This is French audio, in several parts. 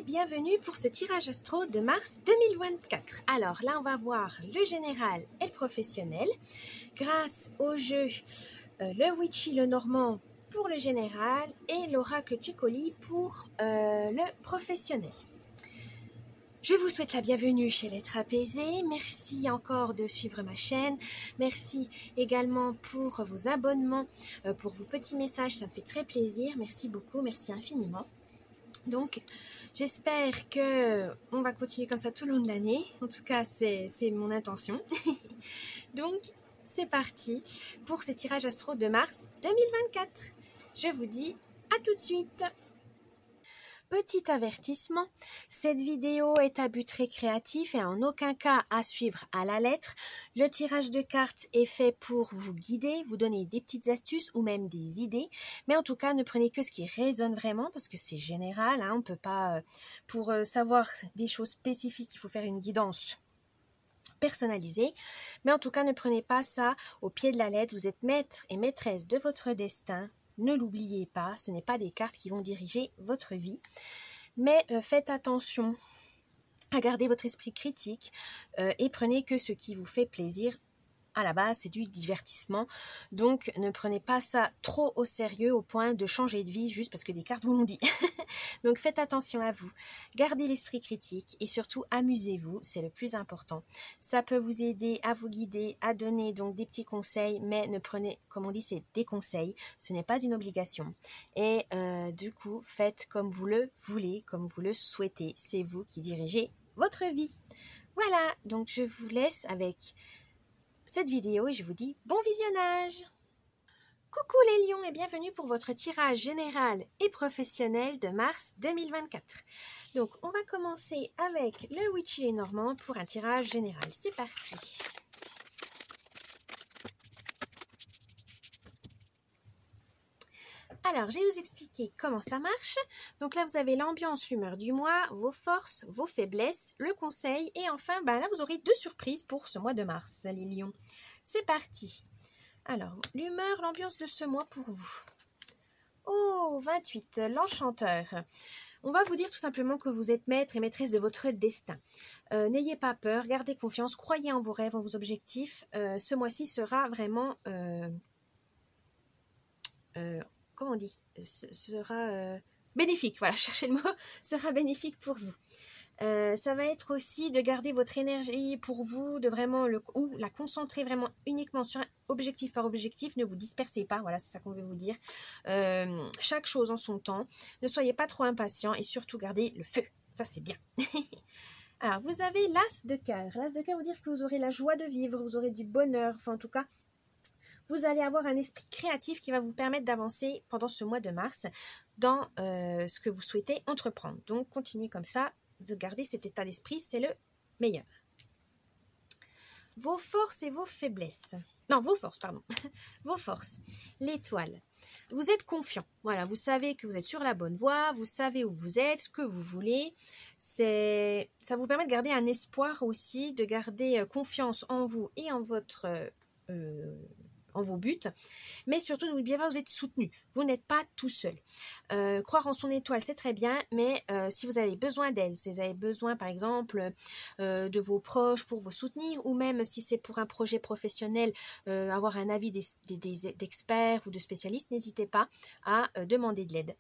bienvenue pour ce tirage astro de mars 2024. Alors là, on va voir le général et le professionnel grâce au jeu le Witchy, le Normand pour le général et l'oracle Kikoli pour le professionnel. Je vous souhaite la bienvenue chez l'être apaisé. Merci encore de suivre ma chaîne. Merci également pour vos abonnements, pour vos petits messages. Ça me fait très plaisir. Merci beaucoup. Merci infiniment. Donc, j'espère que on va continuer comme ça tout le long de l'année. En tout cas, c'est mon intention. Donc, c'est parti pour ces tirages astro de mars 2024. Je vous dis à tout de suite. Petit avertissement, cette vidéo est à but récréatif et en aucun cas à suivre à la lettre. Le tirage de cartes est fait pour vous guider, vous donner des petites astuces ou même des idées. Mais en tout cas, ne prenez que ce qui résonne vraiment parce que c'est général. On ne peut pas, pour savoir des choses spécifiques, il faut faire une guidance personnalisée. Mais en tout cas, ne prenez pas ça au pied de la lettre. Vous êtes maître et maîtresse de votre destin. Ne l'oubliez pas, ce n'est pas des cartes qui vont diriger votre vie. Mais faites attention à garder votre esprit critique et prenez que ce qui vous fait plaisir. À la base, c'est du divertissement. Donc, ne prenez pas ça trop au sérieux au point de changer de vie juste parce que des cartes vous l'ont dit. Donc, faites attention à vous. Gardez l'esprit critique et surtout, amusez-vous. C'est le plus important. Ça peut vous aider à vous guider, à donner donc des petits conseils, mais ne prenez, comme on dit, c'est des conseils. Ce n'est pas une obligation. Et du coup, faites comme vous le voulez, comme vous le souhaitez. C'est vous qui dirigez votre vie. Voilà, donc je vous laisse avec cette vidéo et je vous dis bon visionnage. Coucou les lions et bienvenue pour votre tirage général et professionnel de mars 2024. Donc on va commencer avec le Witchy et Normand pour un tirage général. C'est parti. Alors, je vais vous expliquer comment ça marche. Donc là, vous avez l'ambiance, l'humeur du mois, vos forces, vos faiblesses, le conseil. Et enfin, là, vous aurez 2 surprises pour ce mois de mars, les lions. C'est parti. Alors, l'humeur, l'ambiance de ce mois pour vous. Oh, 28, l'enchanteur. On va vous dire tout simplement que vous êtes maître et maîtresse de votre destin. N'ayez pas peur, gardez confiance, croyez en vos rêves, en vos objectifs. Ce mois-ci sera vraiment... comment on dit, sera bénéfique, voilà, cherchez le mot, sera bénéfique pour vous. Ça va être aussi de garder votre énergie pour vous, de vraiment la concentrer vraiment uniquement sur un objectif par objectif, ne vous dispersez pas, voilà, c'est ça qu'on veut vous dire. Chaque chose en son temps, ne soyez pas trop impatient et surtout gardez le feu, ça c'est bien. Alors, vous avez l'as de cœur. L'as de cœur veut dire que vous aurez la joie de vivre, vous aurez du bonheur, enfin en tout cas, vous allez avoir un esprit créatif qui va vous permettre d'avancer pendant ce mois de mars dans ce que vous souhaitez entreprendre. Donc, continuez comme ça, gardez cet état d'esprit, c'est le meilleur. Vos forces et vos faiblesses. Non, vos forces, pardon. Vos forces. L'étoile. Vous êtes confiant. Voilà, vous savez que vous êtes sur la bonne voie, vous savez où vous êtes, ce que vous voulez. Ça vous permet de garder un espoir aussi, de garder confiance en vous et en votre... en vos buts, mais surtout n'oubliez pas, vous êtes soutenu, vous n'êtes pas tout seul. Croire en son étoile, c'est très bien, mais si vous avez besoin d'aide, si vous avez besoin par exemple de vos proches pour vous soutenir, ou même si c'est pour un projet professionnel, avoir un avis d'experts ou de spécialistes, n'hésitez pas à demander de l'aide.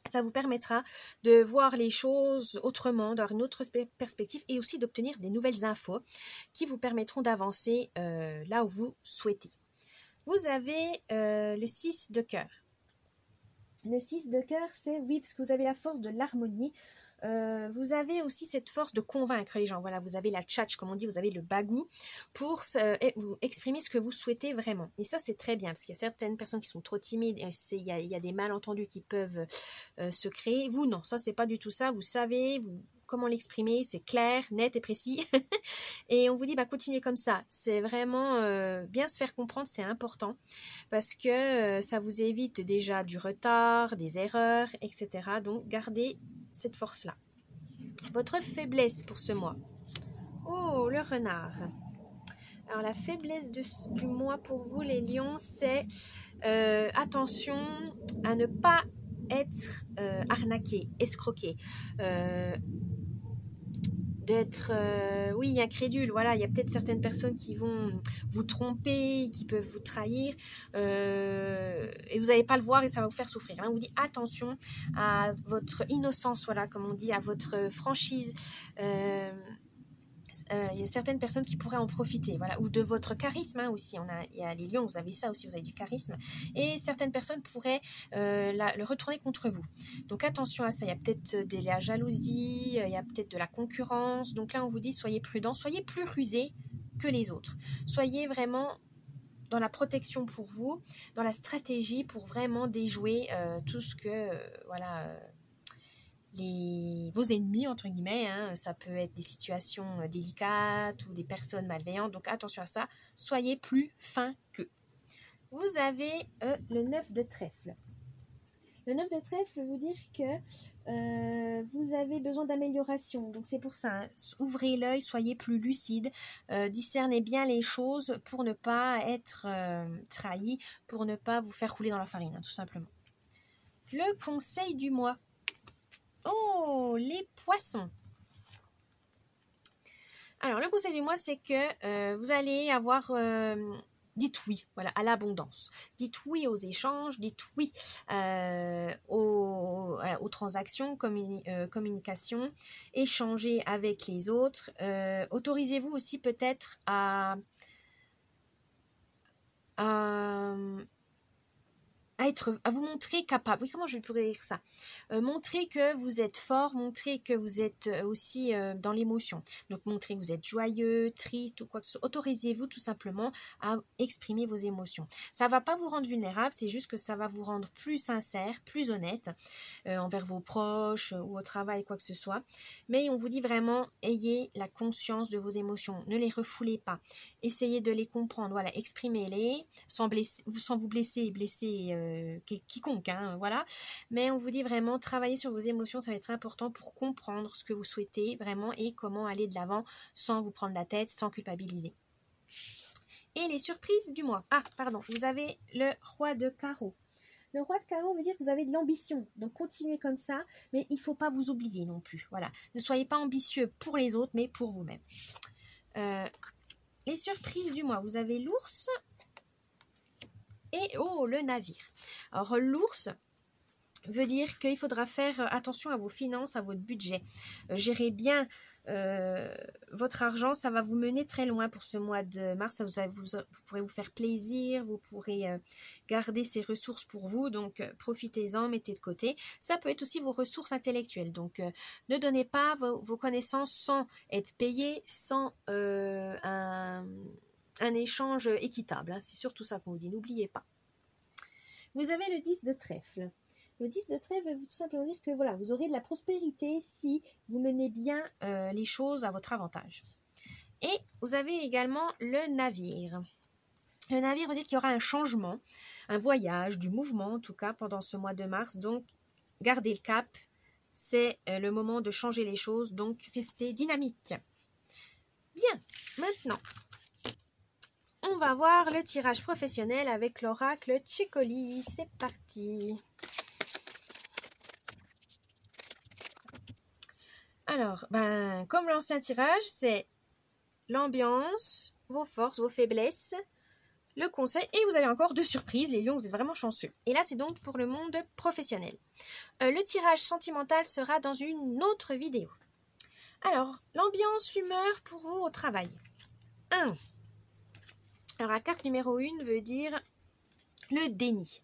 Ça vous permettra de voir les choses autrement, d'avoir une autre perspective et aussi d'obtenir des nouvelles infos qui vous permettront d'avancer là où vous souhaitez. Vous avez le 6 de cœur. Le 6 de cœur, c'est oui, parce que vous avez la force de l'harmonie. Vous avez aussi cette force de convaincre les gens. Voilà, vous avez la tchatch, comme on dit, vous avez le bagou pour vous exprimer ce que vous souhaitez vraiment. Et ça, c'est très bien, parce qu'il y a certaines personnes qui sont trop timides et il y a des malentendus qui peuvent se créer. Vous, non, ça, c'est pas du tout ça. Vous savez, comment l'exprimer, c'est clair, net et précis. Et on vous dit, continuez comme ça. C'est vraiment bien se faire comprendre, c'est important. Parce que ça vous évite déjà du retard, des erreurs, etc. Donc, gardez cette force-là. Votre faiblesse pour ce mois. Oh, le renard. Alors, la faiblesse du mois pour vous, les lions, c'est attention à ne pas être arnaqué, escroqué, d'être, oui, incrédule. Voilà, il y a peut-être certaines personnes qui vont vous tromper, qui peuvent vous trahir, et vous n'allez pas le voir et ça va vous faire souffrir. Là, on vous dit attention à votre innocence, voilà, comme on dit, à votre franchise. Il y a certaines personnes qui pourraient en profiter, voilà, ou de votre charisme aussi. Il y a les lions, vous avez ça aussi, vous avez du charisme, et certaines personnes pourraient le retourner contre vous. Donc attention à ça. Il y a peut-être de la jalousie, il y a peut-être de la concurrence. Donc là, on vous dit soyez prudents, soyez plus rusés que les autres. Soyez vraiment dans la protection pour vous, dans la stratégie pour vraiment déjouer tout ce que voilà. Vos ennemis, entre guillemets, ça peut être des situations délicates ou des personnes malveillantes, donc attention à ça, soyez plus fin qu'eux. Vous avez le 9 de trèfle. Le 9 de trèfle veut dire que vous avez besoin d'amélioration, donc c'est pour ça, ouvrez l'œil, soyez plus lucide, discernez bien les choses pour ne pas être trahi, pour ne pas vous faire rouler dans la farine, tout simplement. Le conseil du mois. Oh, les poissons. Alors, le conseil du mois, c'est que vous allez avoir... dites oui, voilà, à l'abondance. Dites oui aux échanges, dites oui aux transactions, communication, échanger avec les autres. Autorisez-vous aussi peut-être à vous montrer capable. Oui, comment je pourrais dire ça? Montrer que vous êtes fort, montrer que vous êtes aussi dans l'émotion. Donc, montrer que vous êtes joyeux, triste ou quoi que ce soit. Autorisez-vous tout simplement à exprimer vos émotions. Ça ne va pas vous rendre vulnérable, c'est juste que ça va vous rendre plus sincère, plus honnête envers vos proches ou au travail, quoi que ce soit. Mais on vous dit vraiment, ayez la conscience de vos émotions. Ne les refoulez pas. Essayez de les comprendre. Voilà, exprimez-les sans vous blesser et blesser quiconque, voilà. Mais on vous dit vraiment, travailler sur vos émotions, ça va être important pour comprendre ce que vous souhaitez vraiment et comment aller de l'avant sans vous prendre la tête, sans culpabiliser. Et les surprises du mois. Ah, pardon, vous avez le roi de carreau. Le roi de carreau veut dire que vous avez de l'ambition. Donc, continuez comme ça, mais il ne faut pas vous oublier non plus. Voilà, ne soyez pas ambitieux pour les autres, mais pour vous-même. Les surprises du mois. Vous avez l'ours et le navire. Alors, l'ours veut dire qu'il faudra faire attention à vos finances, à votre budget. Gérez bien votre argent, ça va vous mener très loin pour ce mois de mars. Vous pourrez vous faire plaisir, vous pourrez garder ces ressources pour vous, donc profitez-en, mettez de côté. Ça peut être aussi vos ressources intellectuelles, donc ne donnez pas vos connaissances sans être payé, sans un échange équitable. C'est surtout ça qu'on vous dit, n'oubliez pas. Vous avez le 10 de trèfle. Le 10 de trèfle veut tout simplement dire que voilà, vous aurez de la prospérité si vous menez bien les choses à votre avantage. Et vous avez également le navire. Le navire veut dire qu'il y aura un changement, un voyage, du mouvement en tout cas pendant ce mois de mars. Donc, gardez le cap. C'est le moment de changer les choses, donc restez dynamique. Bien, maintenant, on va voir le tirage professionnel avec l'oracle Tchikoli. C'est parti. Alors, comme l'ancien tirage, c'est l'ambiance, vos forces, vos faiblesses, le conseil, et vous avez encore 2 surprises. Les lions, vous êtes vraiment chanceux. Et là, c'est donc pour le monde professionnel. Le tirage sentimental sera dans une autre vidéo. Alors, l'ambiance, l'humeur pour vous au travail. 1. Alors, la carte numéro 1 veut dire le déni.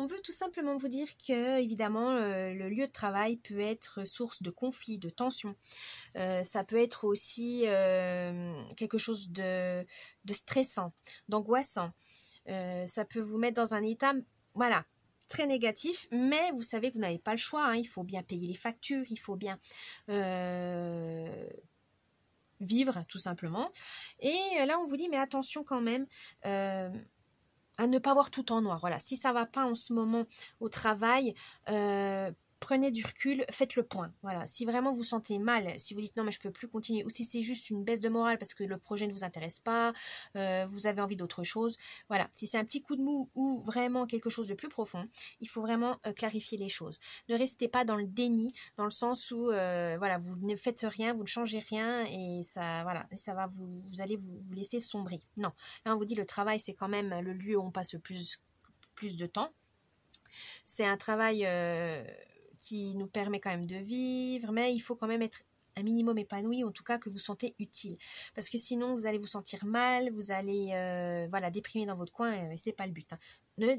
On veut tout simplement vous dire que, évidemment, le lieu de travail peut être source de conflits, de tensions. Ça peut être aussi quelque chose de stressant, d'angoissant. Ça peut vous mettre dans un état, voilà, très négatif, mais vous savez que vous n'avez pas le choix. Il faut bien payer les factures, il faut bien vivre, tout simplement. Et là, on vous dit, mais attention quand même, à ne pas voir tout en noir. Voilà, si ça ne va pas en ce moment au travail, prenez du recul, faites le point. Voilà. Si vraiment vous sentez mal, si vous dites non mais je peux plus continuer, ou si c'est juste une baisse de morale parce que le projet ne vous intéresse pas, vous avez envie d'autre chose, voilà. Si c'est un petit coup de mou ou vraiment quelque chose de plus profond, il faut vraiment clarifier les choses. Ne restez pas dans le déni, dans le sens où voilà, vous ne faites rien, vous ne changez rien et ça, voilà, ça va vous allez vous laisser sombrer. Non, là on vous dit le travail c'est quand même le lieu où on passe le plus de temps. C'est un travail qui nous permet quand même de vivre, mais il faut quand même être un minimum épanoui, en tout cas que vous sentez utile. Parce que sinon, vous allez vous sentir mal, vous allez voilà, déprimer dans votre coin, et c'est pas le but. Hein.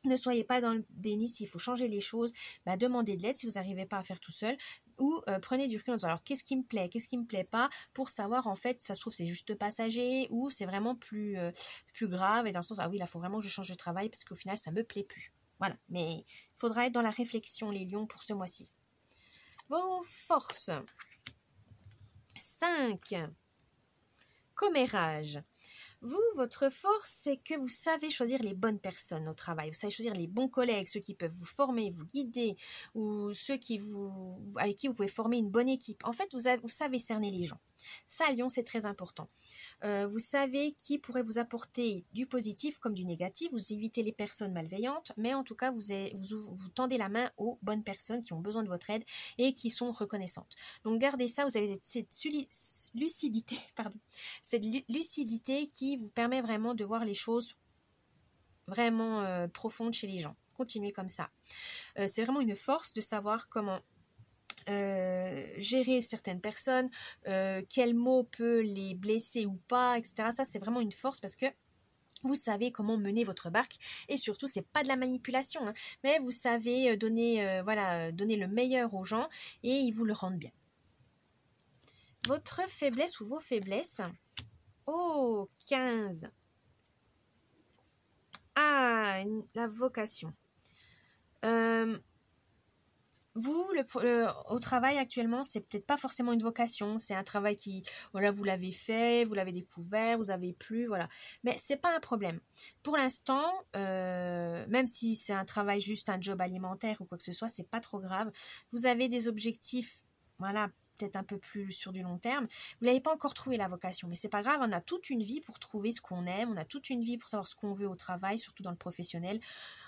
Ne soyez pas dans le déni, s'il faut changer les choses, bah, demandez de l'aide si vous n'arrivez pas à faire tout seul, ou prenez du recul en disant alors qu'est-ce qui me plaît, qu'est-ce qui me plaît pas, pour savoir en fait, ça se trouve c'est juste passager, ou c'est vraiment plus grave, et dans le sens, ah oui, là, il faut vraiment que je change de travail, parce qu'au final, ça me plaît plus. Voilà, mais il faudra être dans la réflexion, les lions, pour ce mois-ci. Vos forces. 5. Commérage. Vous, votre force, c'est que vous savez choisir les bonnes personnes au travail. Vous savez choisir les bons collègues, ceux qui peuvent vous former, vous guider, ou ceux avec qui vous pouvez former une bonne équipe. En fait, vous savez cerner les gens. Ça, Lion, c'est très important. Vous savez qui pourrait vous apporter du positif comme du négatif. Vous évitez les personnes malveillantes, mais en tout cas, vous tendez la main aux bonnes personnes qui ont besoin de votre aide et qui sont reconnaissantes. Donc, gardez ça. Vous avez cette lucidité, cette lucidité qui vous permet vraiment de voir les choses vraiment profondes chez les gens. Continuez comme ça. C'est vraiment une force de savoir comment gérer certaines personnes, quel mot peut les blesser ou pas, etc. Ça, c'est vraiment une force parce que vous savez comment mener votre barque et surtout, c'est pas de la manipulation, hein, mais vous savez donner le meilleur aux gens et ils vous le rendent bien. Votre faiblesse ou vos faiblesses. Oh, 15. Ah, la vocation. Vous, au travail actuellement, c'est peut-être pas forcément une vocation, c'est un travail qui, voilà, vous l'avez fait, vous l'avez découvert, vous avez plu, voilà. Mais c'est pas un problème. Pour l'instant, même si c'est un travail juste un job alimentaire ou quoi que ce soit, c'est pas trop grave. Vous avez des objectifs, voilà, peut-être un peu plus sur du long terme. Vous n'avez pas encore trouvé la vocation, mais c'est pas grave, on a toute une vie pour trouver ce qu'on aime, on a toute une vie pour savoir ce qu'on veut au travail, surtout dans le professionnel.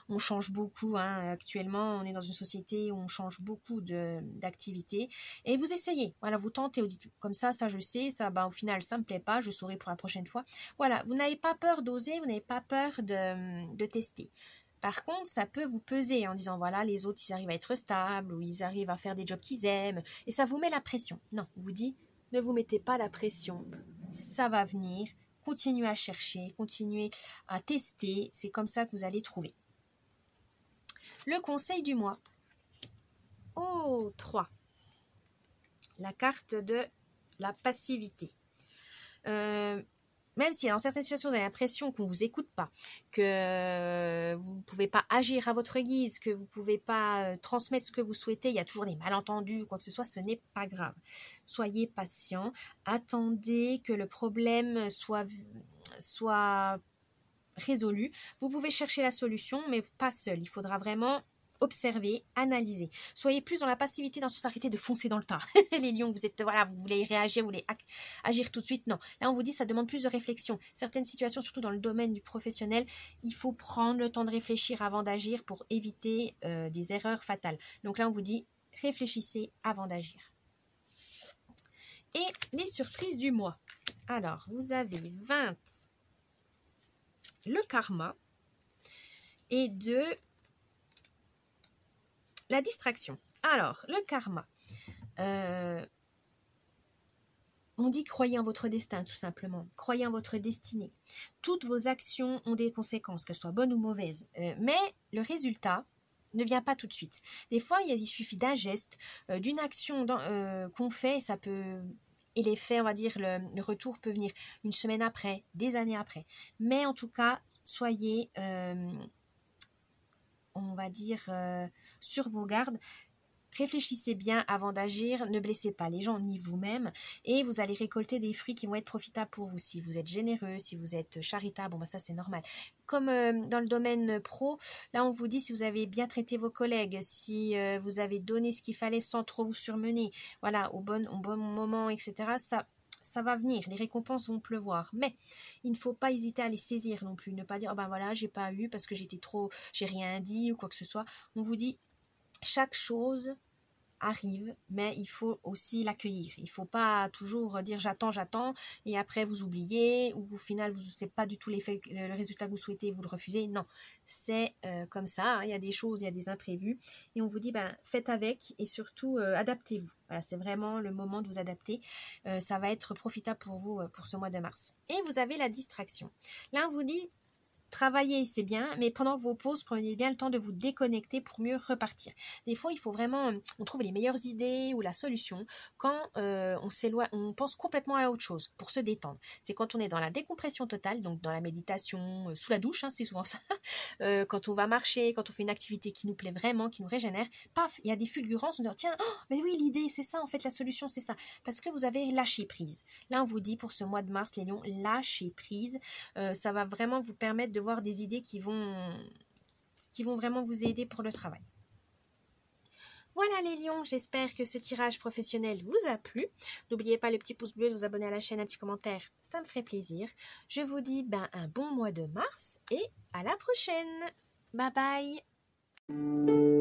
On change beaucoup, hein. Actuellement, on est dans une société où on change beaucoup d'activités. Et vous essayez, voilà, vous tentez, vous dites comme ça je sais, ça, au final, ça me plaît pas, je saurai pour la prochaine fois. Voilà, vous n'avez pas peur d'oser, vous n'avez pas peur de tester. Par contre, ça peut vous peser en disant, voilà, les autres, ils arrivent à être stables, ou ils arrivent à faire des jobs qu'ils aiment, et ça vous met la pression. Non, on vous dit, ne vous mettez pas la pression, ça va venir, continuez à chercher, continuez à tester, c'est comme ça que vous allez trouver. Le conseil du mois. Oh, 3. La carte de la passivité. Même si dans certaines situations, vous avez l'impression qu'on ne vous écoute pas, que vous ne pouvez pas agir à votre guise, que vous ne pouvez pas transmettre ce que vous souhaitez, il y a toujours des malentendus, quoi que ce soit, ce n'est pas grave. Soyez patient, attendez que le problème soit résolu. Vous pouvez chercher la solution, mais pas seul. Il faudra vraiment observer, analyser. Soyez plus dans la passivité, dans le sens arrêtez de foncer dans le tas. Les lions, vous êtes, voilà, vous voulez réagir, vous voulez agir tout de suite. Non. Là, on vous dit, ça demande plus de réflexion. Certaines situations, surtout dans le domaine du professionnel, il faut prendre le temps de réfléchir avant d'agir pour éviter des erreurs fatales. Donc là, on vous dit, réfléchissez avant d'agir. Et les surprises du mois. Alors, vous avez 20. Le karma et 2. La distraction. Alors, le karma. On dit croyez en votre destin, tout simplement. Croyez en votre destinée. Toutes vos actions ont des conséquences, qu'elles soient bonnes ou mauvaises. Mais le résultat ne vient pas tout de suite. Des fois, il suffit d'un geste, d'une action qu'on fait, et ça peut... Et l'effet, on va dire, le retour peut venir une semaine après, des années après. Mais en tout cas, soyez... on va dire, sur vos gardes. réfléchissez bien avant d'agir, ne blessez pas les gens ni vous-même et vous allez récolter des fruits qui vont être profitables pour vous. Si vous êtes généreux, si vous êtes charitable, bon bah ça c'est normal. Comme dans le domaine pro, là on vous dit si vous avez bien traité vos collègues, si vous avez donné ce qu'il fallait sans trop vous surmener, voilà, au bon moment, etc. Ça va venir, les récompenses vont pleuvoir. Mais il ne faut pas hésiter à les saisir non plus, ne pas dire oh ben voilà, j'ai pas eu parce que j'ai rien dit ou quoi que ce soit. On vous dit chaque chose arrive, mais il faut aussi l'accueillir. Il ne faut pas toujours dire j'attends et après vous oubliez ou au final vous c'est pas du tout le résultat que vous souhaitez, vous le refusez. Non, c'est comme ça. Hein. Il y a des choses, il y a des imprévus et on vous dit faites avec et surtout adaptez-vous. Voilà, c'est vraiment le moment de vous adapter. Ça va être profitable pour vous pour ce mois de mars. Et vous avez la distraction. Là on vous dit travailler, c'est bien, mais pendant vos pauses, prenez bien le temps de vous déconnecter pour mieux repartir. Des fois, il faut vraiment, on trouve les meilleures idées ou la solution quand on s'éloigne, on pense complètement à autre chose pour se détendre. C'est quand on est dans la décompression totale, donc dans la méditation, sous la douche, hein, c'est souvent ça. Quand on va marcher, quand on fait une activité qui nous plaît vraiment, qui nous régénère, paf, il y a des fulgurances, on dit tiens, oh, mais oui, l'idée, c'est ça, en fait, la solution, c'est ça. Parce que vous avez lâché prise. Là, on vous dit pour ce mois de mars, les lions, lâchez prise. Ça va vraiment vous permettre de voir des idées qui vont vraiment vous aider pour le travail. Voilà les lions, j'espère que ce tirage professionnel vous a plu. N'oubliez pas le petit pouce bleu, de vous abonner à la chaîne, un petit commentaire, ça me ferait plaisir. Je vous dis un bon mois de mars et à la prochaine. Bye bye.